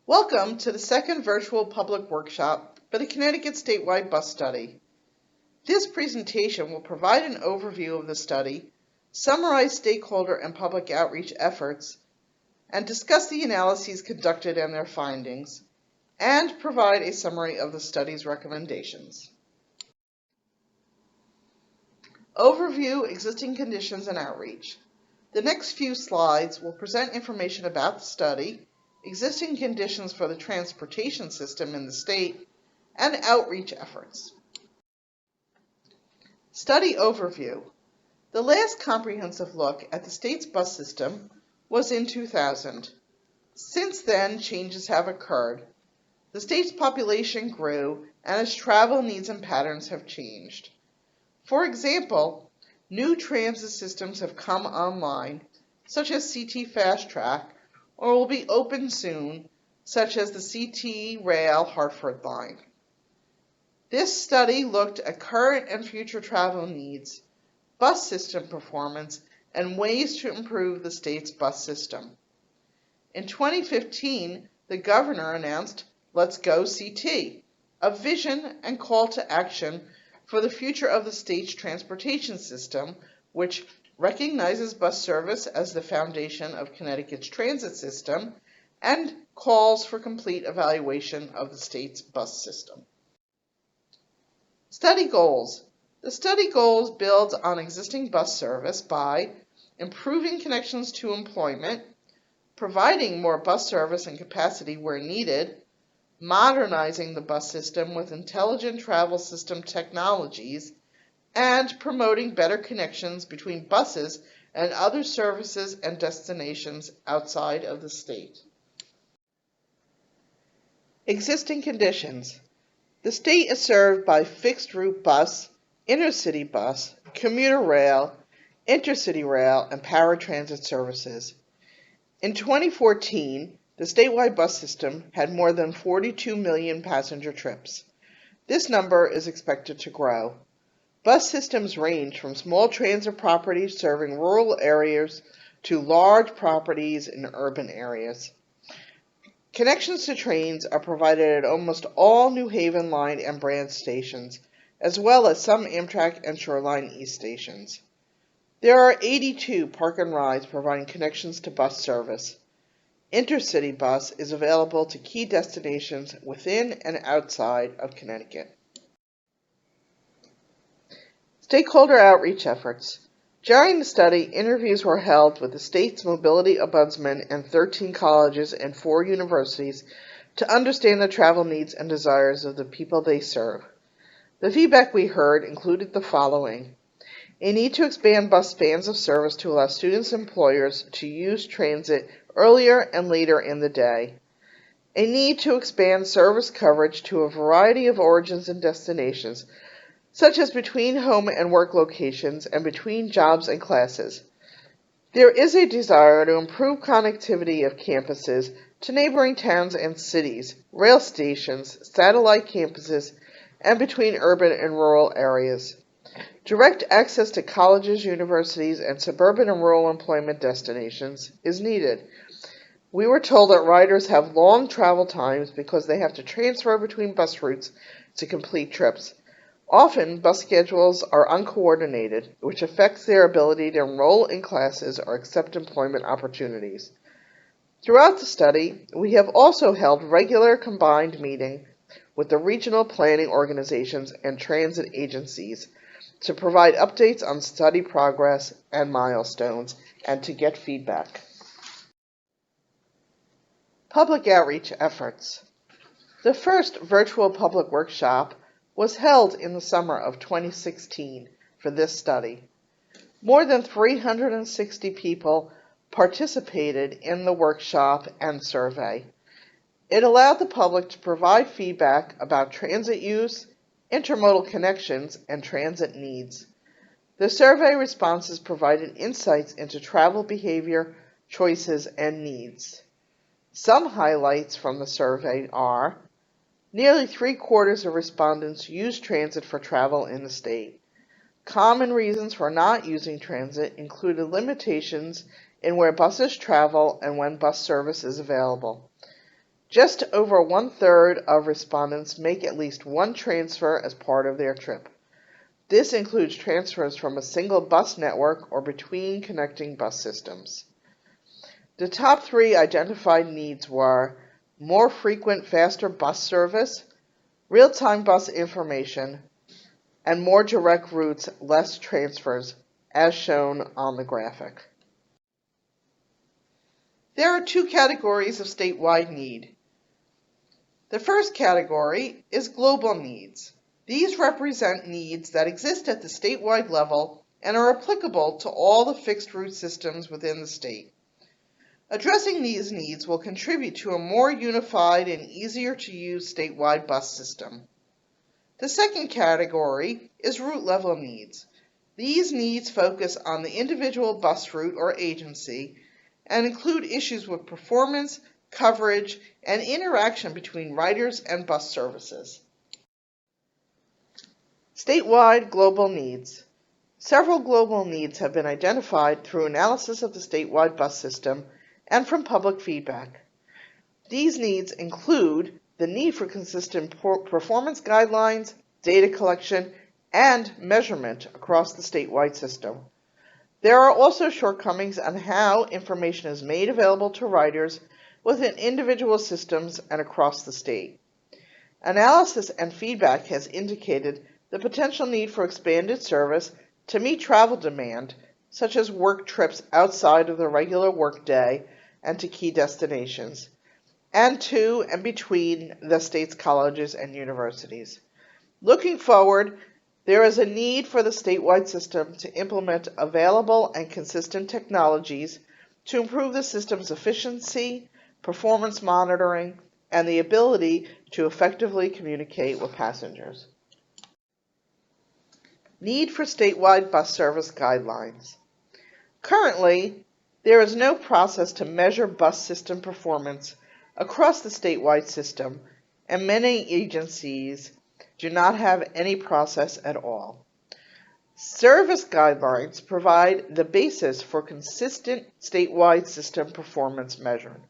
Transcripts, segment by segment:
Welcome to the second virtual public workshop for the Connecticut statewide bus study. This presentation will provide an overview of the study, summarize stakeholder and public outreach efforts, and discuss the analyses conducted and their findings, and provide a summary of the study's recommendations. Overview, existing conditions, and outreach. The next few slides will present information about the study, existing conditions for the transportation system in the state, and outreach efforts. Study overview. The last comprehensive look at the state's bus system was in 2000. Since then, changes have occurred. The state's population grew, and its travel needs and patterns have changed. For example, new transit systems have come online, such as CT Fast Track, or will be open soon, such as the CT Rail Hartford line. This study looked at current and future travel needs, bus system performance, and ways to improve the state's bus system. In 2015, the governor announced Let's Go CT, a vision and call to action for the future of the state's transportation system, which recognizes bus service as the foundation of Connecticut's transit system and calls for complete evaluation of the state's bus system. Study goals. The study goals build on existing bus service by improving connections to employment, providing more bus service and capacity where needed, modernizing the bus system with intelligent travel system technologies, and promoting better connections between buses and other services and destinations outside of the state. Existing conditions. The state is served by fixed route bus, intercity bus, commuter rail, intercity rail, and paratransit services. In 2014, the statewide bus system had more than 42 million passenger trips. This number is expected to grow. Bus systems range from small transit properties serving rural areas to large properties in urban areas. Connections to trains are provided at almost all New Haven Line and Branch stations, as well as some Amtrak and Shoreline East stations. There are 82 park and rides providing connections to bus service. Intercity bus is available to key destinations within and outside of Connecticut. Stakeholder outreach efforts. During the study, interviews were held with the state's mobility ombudsman and 13 colleges and 4 universities to understand the travel needs and desires of the people they serve. The feedback we heard included the following: a need to expand bus spans of service to allow students and employers to use transit earlier and later in the day, a need to expand service coverage to a variety of origins and destinations, such as between home and work locations and between jobs and classes. There is a desire to improve connectivity of campuses to neighboring towns and cities, rail stations, satellite campuses, and between urban and rural areas. Direct access to colleges, universities, and suburban and rural employment destinations is needed. We were told that riders have long travel times because they have to transfer between bus routes to complete trips. Often, bus schedules are uncoordinated, which affects their ability to enroll in classes or accept employment opportunities. Throughout the study, we have also held regular combined meetings with the regional planning organizations and transit agencies to provide updates on study progress and milestones and to get feedback. Public outreach efforts. The first virtual public workshop was held in the summer of 2016 for this study. More than 360 people participated in the workshop and survey. It allowed the public to provide feedback about transit use, intermodal connections, and transit needs. The survey responses provided insights into travel behavior, choices, and needs. Some highlights from the survey are: nearly 3/4 of respondents use transit for travel in the state. Common reasons for not using transit included limitations in where buses travel and when bus service is available. Just over 1/3 of respondents make at least one transfer as part of their trip. This includes transfers from a single bus network or between connecting bus systems. The top 3 identified needs were more frequent, faster bus service, real-time bus information, and more direct routes, less transfers, as shown on the graphic. There are 2 categories of statewide need. The first category is global needs. These represent needs that exist at the statewide level and are applicable to all the fixed route systems within the state. Addressing these needs will contribute to a more unified and easier to use statewide bus system. The second category is route level needs. These needs focus on the individual bus route or agency and include issues with performance, coverage, and interaction between riders and bus services. Statewide global needs. Several global needs have been identified through analysis of the statewide bus system and from public feedback. These needs include the need for consistent performance guidelines, data collection, and measurement across the statewide system. There are also shortcomings on how information is made available to riders within individual systems and across the state. Analysis and feedback has indicated the potential need for expanded service to meet travel demand, such as work trips outside of the regular workday and to key destinations, and to and between the state's colleges and universities. Looking forward, there is a need for the statewide system to implement available and consistent technologies to improve the system's efficiency, performance monitoring, and the ability to effectively communicate with passengers. Need for statewide bus service guidelines. Currently, there is no process to measure bus system performance across the statewide system, and many agencies do not have any process at all. Service guidelines provide the basis for consistent statewide system performance measured.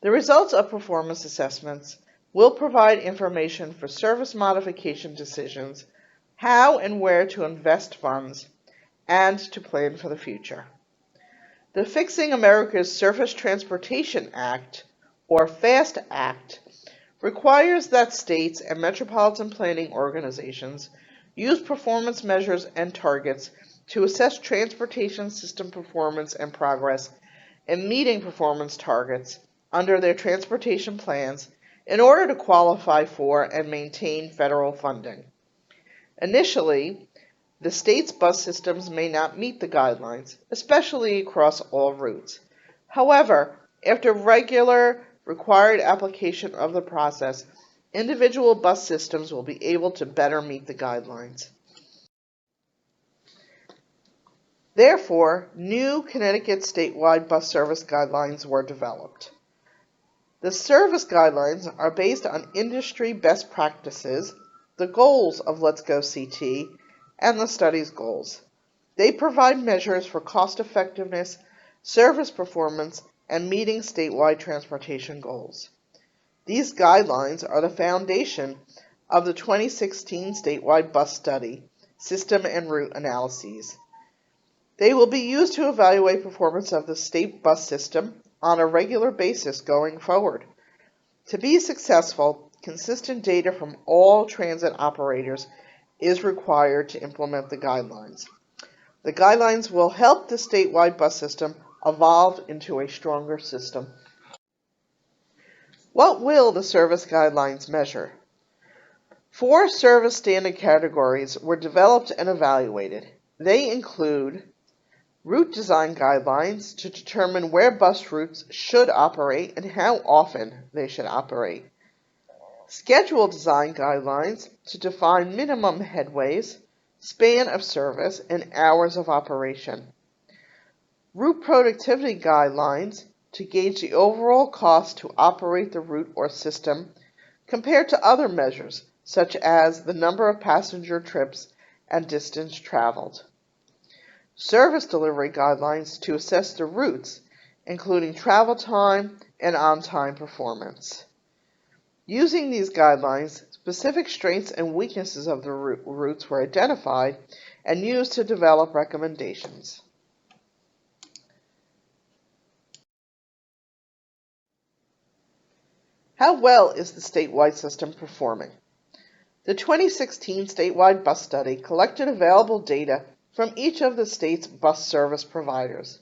The results of performance assessments will provide information for service modification decisions, how and where to invest funds, and to plan for the future. The Fixing America's Surface Transportation Act, or FAST Act, requires that states and metropolitan planning organizations use performance measures and targets to assess transportation system performance and progress in meeting performance targets under their transportation plans in order to qualify for and maintain federal funding. Initially, the state's bus systems may not meet the guidelines, especially across all routes. However, after regular required application of the process, individual bus systems will be able to better meet the guidelines. Therefore, new Connecticut statewide bus service guidelines were developed. The service guidelines are based on industry best practices, the goals of Let's Go CT, and the study's goals. They provide measures for cost effectiveness, service performance, and meeting statewide transportation goals. These guidelines are the foundation of the 2016 statewide bus study, system and route analyses. They will be used to evaluate performance of the state bus system on a regular basis going forward. To be successful, consistent data from all transit operators is required to implement the guidelines. The guidelines will help the statewide bus system evolve into a stronger system. What will the service guidelines measure? 4 service standard categories were developed and evaluated. They include route design guidelines to determine where bus routes should operate and how often they should operate. Schedule design guidelines to define minimum headways, span of service, and hours of operation. Route productivity guidelines to gauge the overall cost to operate the route or system compared to other measures, such as the number of passenger trips and distance traveled. Service delivery guidelines to assess the routes including travel time and on-time performance. Using these guidelines, specific strengths and weaknesses of the routes were identified and used to develop recommendations. How well is the statewide system performing? The 2016 statewide bus study collected available data from each of the state's bus service providers.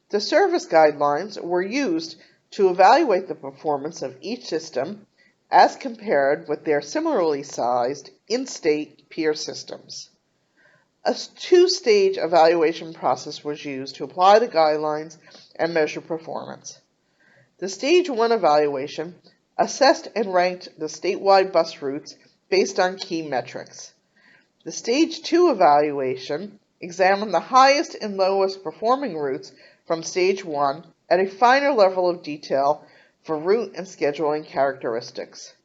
The service guidelines were used to evaluate the performance of each system as compared with their similarly sized in-state peer systems. A two-stage evaluation process was used to apply the guidelines and measure performance. The Stage 1 evaluation assessed and ranked the statewide bus routes based on key metrics. The Stage 2 evaluation examined the highest and lowest performing routes from Stage 1 at a finer level of detail for route and scheduling characteristics.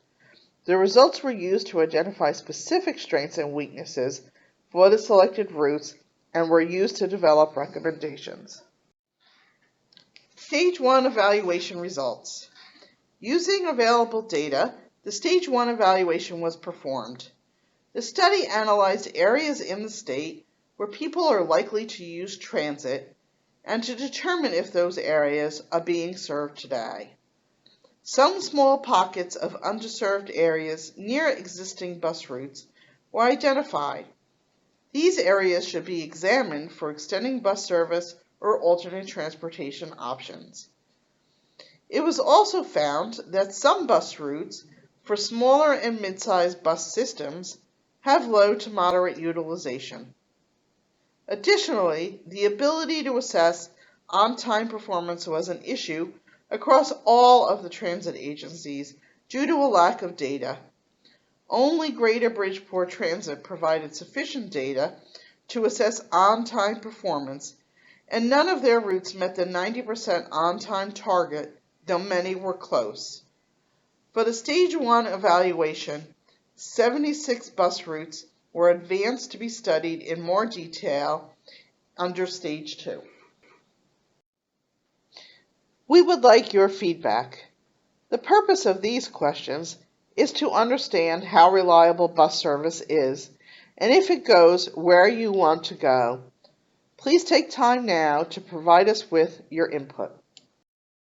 The results were used to identify specific strengths and weaknesses for the selected routes and were used to develop recommendations. Stage 1 evaluation results. Using available data, the Stage 1 evaluation was performed. The study analyzed areas in the state where people are likely to use transit and to determine if those areas are being served today. Some small pockets of underserved areas near existing bus routes were identified. These areas should be examined for extending bus service or alternate transportation options. It was also found that some bus routes for smaller and mid-sized bus systems have low to moderate utilization. Additionally, the ability to assess on-time performance was an issue across all of the transit agencies due to a lack of data. Only Greater Bridgeport Transit provided sufficient data to assess on-time performance, and none of their routes met the 90% on-time target, though many were close. For the Stage 1 evaluation, 76 bus routes were advanced to be studied in more detail under Stage 2. We would like your feedback. The purpose of these questions is to understand how reliable bus service is, and if it goes where you want to go. Please take time now to provide us with your input.